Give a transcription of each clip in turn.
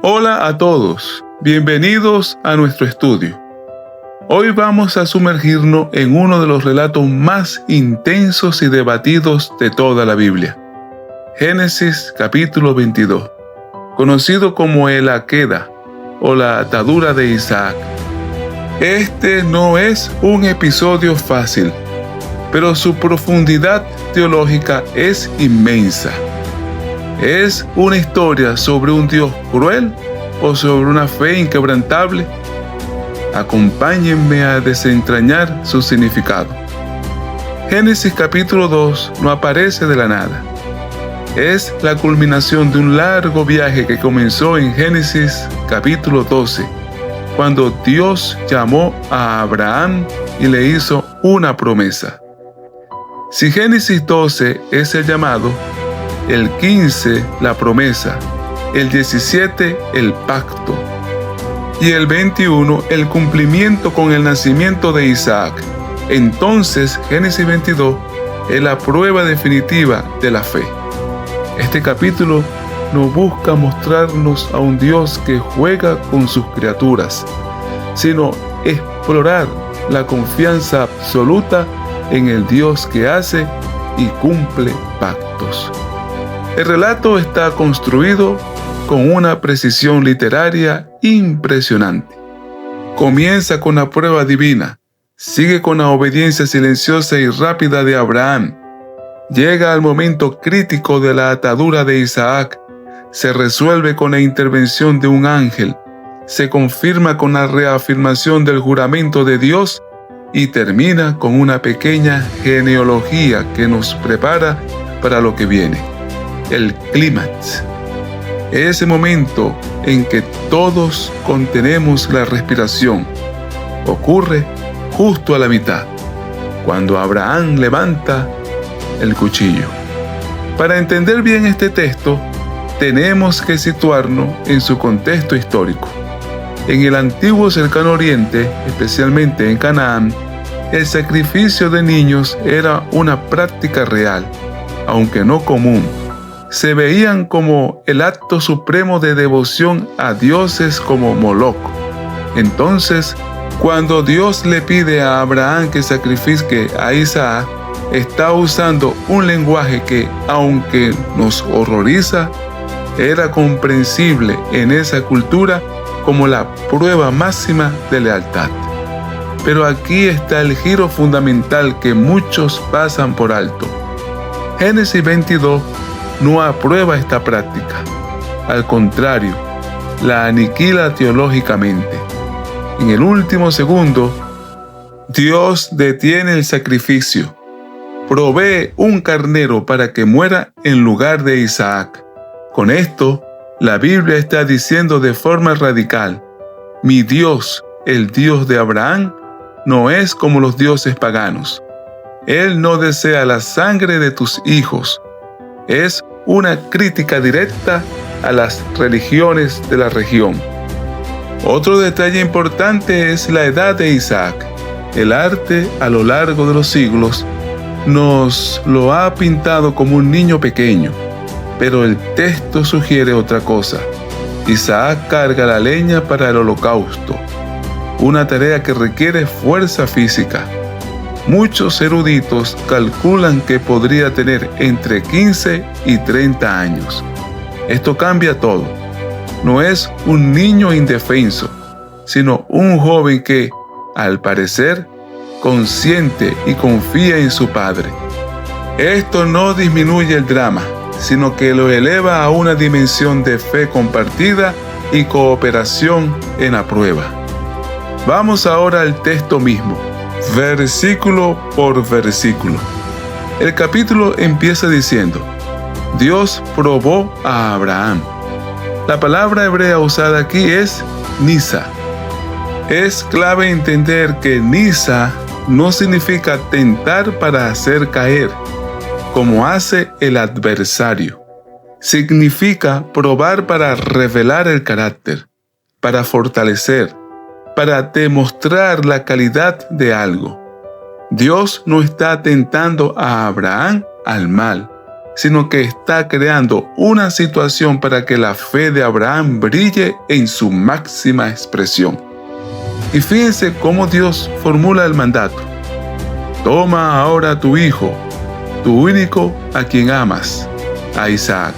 Hola a todos, bienvenidos a nuestro estudio. Hoy vamos a sumergirnos en uno de los relatos más intensos y debatidos de toda la Biblia. Génesis capítulo 22, conocido como el Aqueda o la atadura de Isaac. Este no es un episodio fácil, pero su profundidad teológica es inmensa. ¿Es una historia sobre un Dios cruel o sobre una fe inquebrantable? Acompáñenme a desentrañar su significado. Génesis capítulo 2 no aparece de la nada. Es la culminación de un largo viaje que comenzó en Génesis capítulo 12, cuando Dios llamó a Abraham y le hizo una promesa. Si Génesis 12 es el llamado, el 15 la promesa, el 17 el pacto y el 21 el cumplimiento con el nacimiento de Isaac, entonces Génesis 22 es la prueba definitiva de la fe. Este capítulo no busca mostrarnos a un Dios que juega con sus criaturas, sino explorar la confianza absoluta en el Dios que hace y cumple pactos. El relato está construido con una precisión literaria impresionante. Comienza con la prueba divina, sigue con la obediencia silenciosa y rápida de Abraham, llega al momento crítico de la atadura de Isaac, se resuelve con la intervención de un ángel, se confirma con la reafirmación del juramento de Dios y termina con una pequeña genealogía que nos prepara para lo que viene. El clímax, ese momento en que todos contenemos la respiración, ocurre justo a la mitad, cuando Abraham levanta el cuchillo. Para entender bien este texto, tenemos que situarnos en su contexto histórico. En el antiguo cercano oriente, especialmente en Canaán, el sacrificio de niños era una práctica real, aunque no común. Se veían como el acto supremo de devoción a dioses como Moloch. Entonces, cuando Dios le pide a Abraham que sacrifique a Isaac, está usando un lenguaje que, aunque nos horroriza, era comprensible en esa cultura como la prueba máxima de lealtad. Pero aquí está el giro fundamental que muchos pasan por alto. Génesis 22 no aprueba esta práctica. Al contrario, la aniquila teológicamente. En el último segundo, Dios detiene el sacrificio. Provee un carnero para que muera en lugar de Isaac. Con esto, la Biblia está diciendo de forma radical: mi Dios, el Dios de Abraham, no es como los dioses paganos. Él no desea la sangre de tus hijos. Es una crítica directa a las religiones de la región. Otro detalle importante es la edad de Isaac. El arte a lo largo de los siglos nos lo ha pintado como un niño pequeño, pero el texto sugiere otra cosa. Isaac carga la leña para el holocausto, una tarea que requiere fuerza física. Muchos eruditos calculan que podría tener entre 15 y 30 años. Esto cambia todo. No es un niño indefenso, sino un joven que, al parecer, consiente y confía en su padre. Esto no disminuye el drama, sino que lo eleva a una dimensión de fe compartida y cooperación en la prueba. Vamos ahora al texto mismo, versículo por versículo. El capítulo empieza diciendo: Dios probó a Abraham. La palabra hebrea usada aquí es nisa. Es clave entender que nisa no significa tentar para hacer caer, como hace el adversario. Significa probar para revelar el carácter, para fortalecer, para demostrar la calidad de algo. Dios no está tentando a Abraham al mal, sino que está creando una situación para que la fe de Abraham brille en su máxima expresión. Y fíjense cómo Dios formula el mandato. Toma ahora a tu hijo, tu único a quien amas, a Isaac.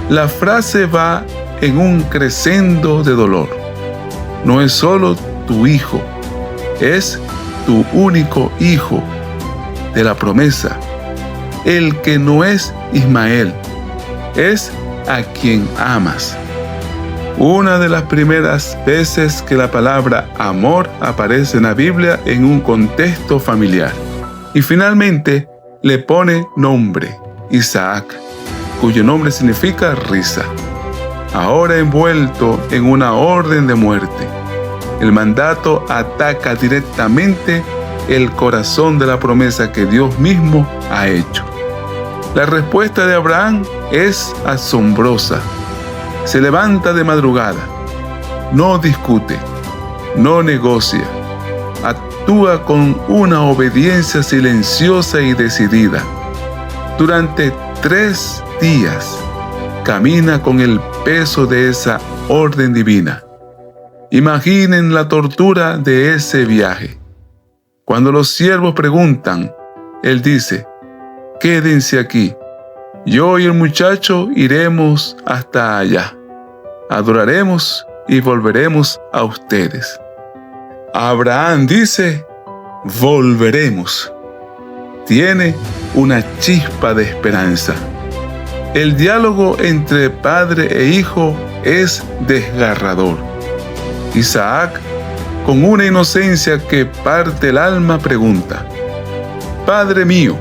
La frase va en un crescendo de dolor. No es solo tu hijo, es tu único hijo de la promesa. El que no es Ismael, es a quien amas. Una de las primeras veces que la palabra amor aparece en la Biblia en un contexto familiar. Y finalmente le pone nombre, Isaac, cuyo nombre significa risa. Ahora envuelto en una orden de muerte, el mandato ataca directamente el corazón de la promesa que Dios mismo ha hecho. La respuesta de Abraham es asombrosa. Se levanta de madrugada, no discute, no negocia, actúa con una obediencia silenciosa y decidida. Durante 3 días camina con el peso de esa orden divina. Imaginen la tortura de ese viaje. Cuando los siervos preguntan, él dice: quédense aquí, yo y el muchacho iremos hasta allá. Adoraremos y volveremos a ustedes. Abraham dice: volveremos. Tiene una chispa de esperanza. El diálogo entre padre e hijo es desgarrador. Isaac, con una inocencia que parte el alma, pregunta: Padre mío,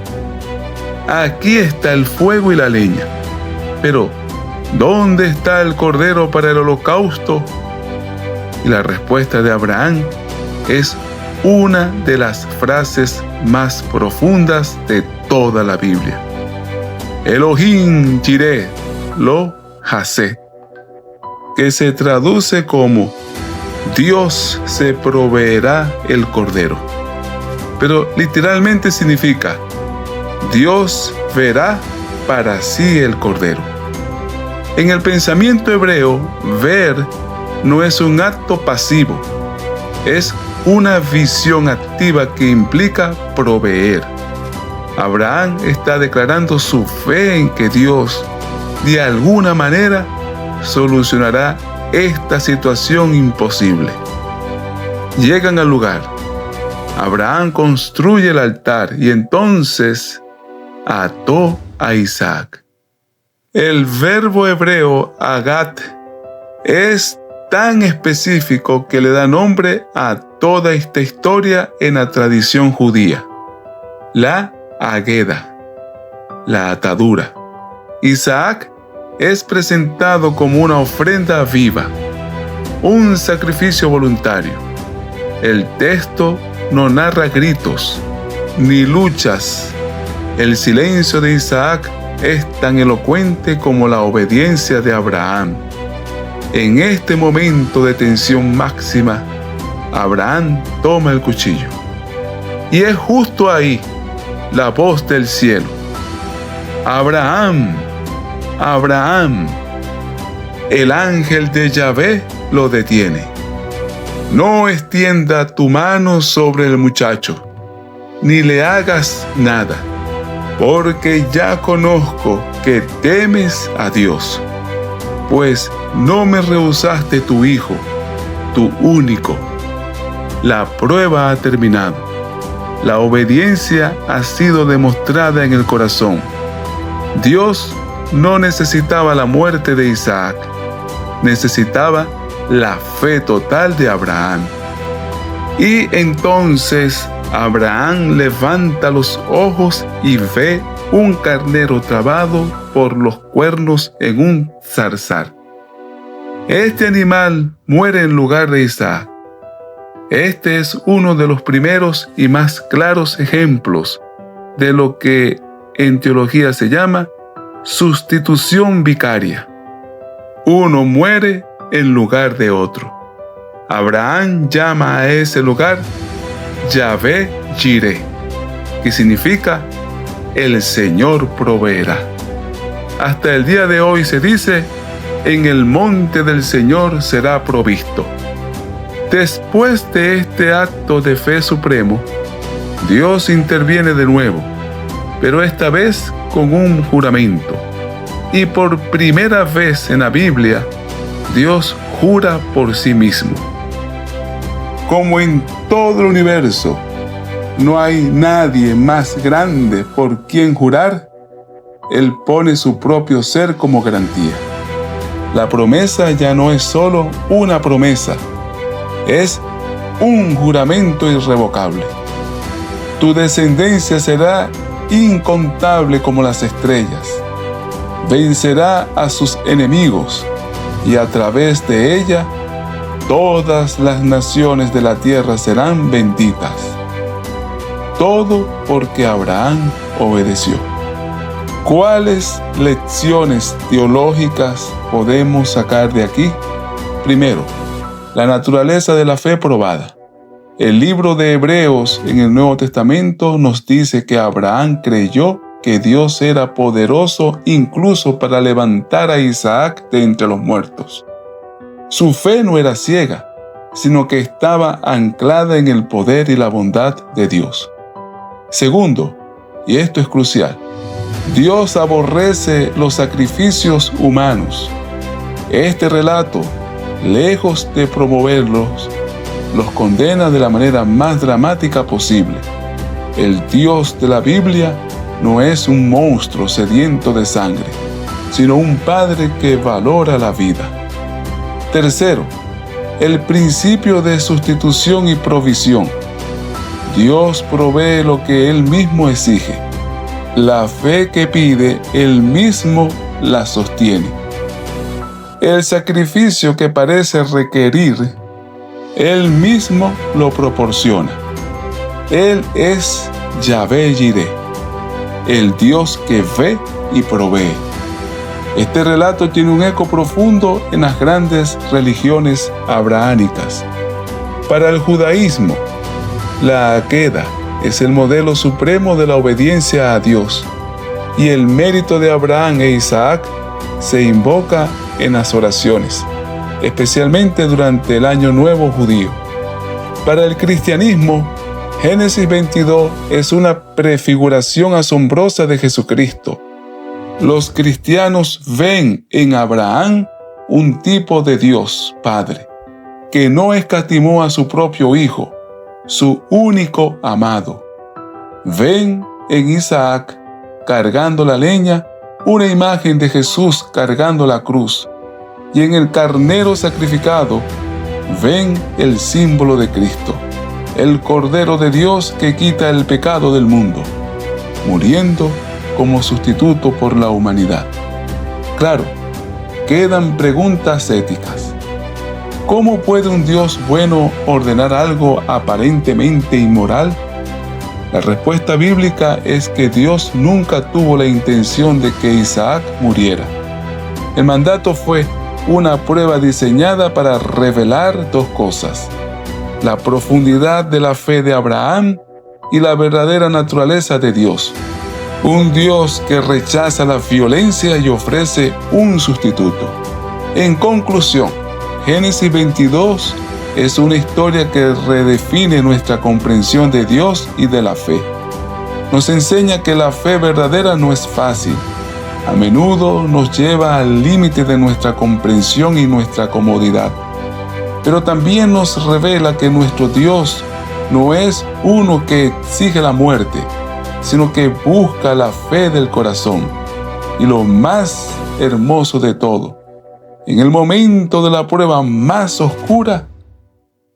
aquí está el fuego y la leña, pero ¿dónde está el cordero para el holocausto? Y la respuesta de Abraham es una de las frases más profundas de toda la Biblia. Elohim Jireh lo hasé, que se traduce como Dios se proveerá el cordero. Pero literalmente significa Dios verá para sí el cordero. En el pensamiento hebreo, ver no es un acto pasivo, es una visión activa que implica proveer. Abraham está declarando su fe en que Dios, de alguna manera, solucionará esta situación imposible. Llegan al lugar. Abraham construye el altar y entonces ató a Isaac. El verbo hebreo agat es tan específico que le da nombre a toda esta historia en la tradición judía. La ageda, la atadura. Isaac es presentado como una ofrenda viva, un sacrificio voluntario. El texto no narra gritos ni luchas. El silencio de Isaac es tan elocuente como la obediencia de Abraham. En este momento de tensión máxima, Abraham toma el cuchillo. Y es justo ahí la voz del cielo: Abraham, Abraham. El ángel de Yahvé lo detiene. No extienda tu mano sobre el muchacho, ni le hagas nada, porque ya conozco que temes a Dios, pues no me rehusaste tu hijo, tu único. La prueba ha terminado. La obediencia ha sido demostrada en el corazón. Dios no necesitaba la muerte de Isaac, necesitaba la fe total de Abraham. Y entonces Abraham levanta los ojos y ve un carnero trabado por los cuernos en un zarzal. Este animal muere en lugar de Isaac. Este es uno de los primeros y más claros ejemplos de lo que en teología se llama sustitución vicaria. Uno muere en lugar de otro. Abraham llama a ese lugar Yahvé Jireh, que significa el Señor proveerá. hasta el día de hoy se dice: en el monte del Señor será provisto. Después de este acto de fe supremo, Dios interviene de nuevo, pero esta vez con un juramento. Y por primera vez en la Biblia, Dios jura por sí mismo. Como en todo el universo, no hay nadie más grande por quien jurar, Él pone su propio ser como garantía. La promesa ya no es solo una promesa, es un juramento irrevocable. Tu descendencia será incontable como las estrellas. Vencerá a sus enemigos y a través de ella todas las naciones de la tierra serán benditas. Todo porque Abraham obedeció. ¿Cuáles lecciones teológicas podemos sacar de aquí? Primero, la naturaleza de la fe probada. El libro de Hebreos en el Nuevo Testamento nos dice que Abraham creyó que Dios era poderoso incluso para levantar a Isaac de entre los muertos. Su fe no era ciega, sino que estaba anclada en el poder y la bondad de Dios. Segundo, y esto es crucial, Dios aborrece los sacrificios humanos. Este relato, lejos de promoverlos, los condena de la manera más dramática posible. El Dios de la Biblia no es un monstruo sediento de sangre, sino un Padre que valora la vida. Tercero, el principio de sustitución y provisión. Dios provee lo que Él mismo exige. La fe que pide, Él mismo la sostiene. El sacrificio que parece requerir, Él mismo lo proporciona. Él es Yahvé Jireh, el Dios que ve y provee. Este relato tiene un eco profundo en las grandes religiones abrahámicas. Para el judaísmo, la Aqueda es el modelo supremo de la obediencia a Dios, y el mérito de Abraham e Isaac se invoca en las oraciones, especialmente durante el Año Nuevo judío. Para el cristianismo, Génesis 22 es una prefiguración asombrosa de Jesucristo. Los cristianos ven en Abraham un tipo de Dios Padre, que no escatimó a su propio Hijo, su único amado. Ven en Isaac, cargando la leña, una imagen de Jesús cargando la cruz, y en el carnero sacrificado, ven el símbolo de Cristo, el Cordero de Dios que quita el pecado del mundo, muriendo como sustituto por la humanidad. Claro, quedan preguntas éticas. ¿Cómo puede un Dios bueno ordenar algo aparentemente inmoral? La respuesta bíblica es que Dios nunca tuvo la intención de que Isaac muriera. El mandato fue una prueba diseñada para revelar dos cosas: la profundidad de la fe de Abraham y la verdadera naturaleza de Dios. Un Dios que rechaza la violencia y ofrece un sustituto. En conclusión, Génesis 22 es una historia que redefine nuestra comprensión de Dios y de la fe. Nos enseña que la fe verdadera no es fácil. A menudo nos lleva al límite de nuestra comprensión y nuestra comodidad. Pero también nos revela que nuestro Dios no es uno que exige la muerte, sino que busca la fe del corazón. Y lo más hermoso de todo, en el momento de la prueba más oscura,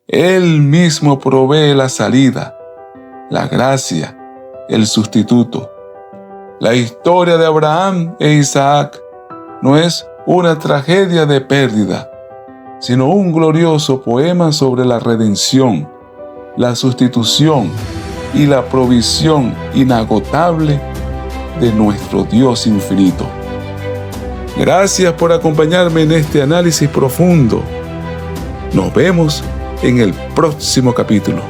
Él mismo provee la salida, la gracia, el sustituto. La historia de Abraham e Isaac no es una tragedia de pérdida, sino un glorioso poema sobre la redención, la sustitución y la provisión inagotable de nuestro Dios infinito. Gracias por acompañarme en este análisis profundo. Nos vemos en el próximo capítulo.